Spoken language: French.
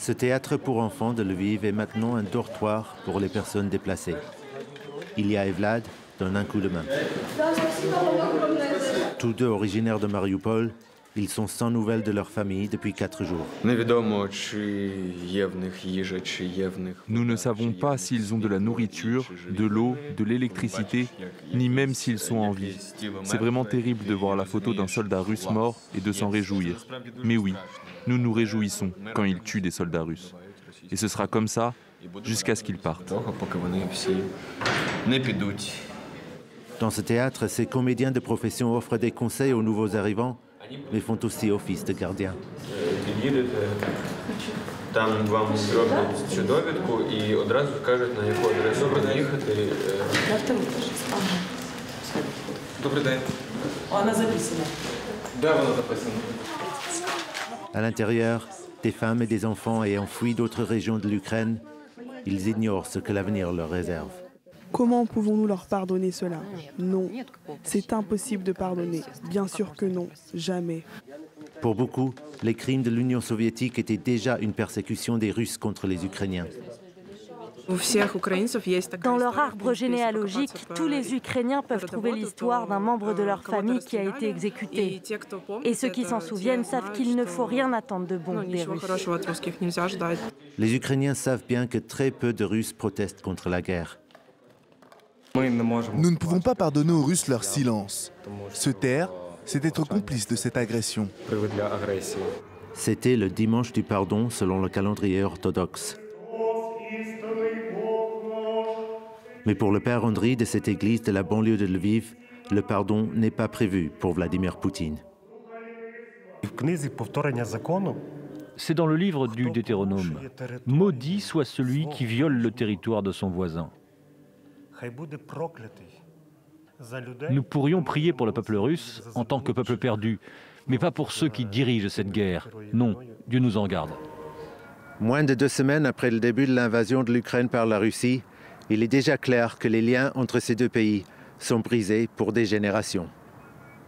Ce théâtre pour enfants de Lviv est maintenant un dortoir pour les personnes déplacées. Ilya et Vlad donnent un coup de main. Tous deux originaires de Mariupol, ils sont sans nouvelles de leur famille depuis 4 jours. Nous ne savons pas s'ils ont de la nourriture, de l'eau, de l'électricité, ni même s'ils sont en vie. C'est vraiment terrible de voir la photo d'un soldat russe mort et de s'en réjouir. Mais oui, nous nous réjouissons quand ils tuent des soldats russes. Et ce sera comme ça jusqu'à ce qu'ils partent. Dans ce théâtre, ces comédiens de profession offrent des conseils aux nouveaux arrivants, mais font aussi office de gardiens. À l'intérieur, des femmes et des enfants ayant fui d'autres régions de l'Ukraine, ils ignorent ce que l'avenir leur réserve. Comment pouvons-nous leur pardonner cela? Non, c'est impossible de pardonner. Bien sûr que non, jamais. Pour beaucoup, les crimes de l'Union soviétique étaient déjà une persécution des Russes contre les Ukrainiens. Dans leur arbre généalogique, tous les Ukrainiens peuvent trouver l'histoire d'un membre de leur famille qui a été exécuté. Et ceux qui s'en souviennent savent qu'il ne faut rien attendre de bon des Russes. Les Ukrainiens savent bien que très peu de Russes protestent contre la guerre. Nous ne pouvons pas pardonner aux Russes leur silence. Se taire, c'est être complice de cette agression. C'était le dimanche du pardon selon le calendrier orthodoxe. Mais pour le père Andriy de cette église de la banlieue de Lviv, le pardon n'est pas prévu pour Vladimir Poutine. C'est dans le livre du Deutéronome. Maudit soit celui qui viole le territoire de son voisin. Nous pourrions prier pour le peuple russe en tant que peuple perdu, mais pas pour ceux qui dirigent cette guerre. Non, Dieu nous en garde. Moins de 2 semaines après le début de l'invasion de l'Ukraine par la Russie, il est déjà clair que les liens entre ces deux pays sont brisés pour des générations.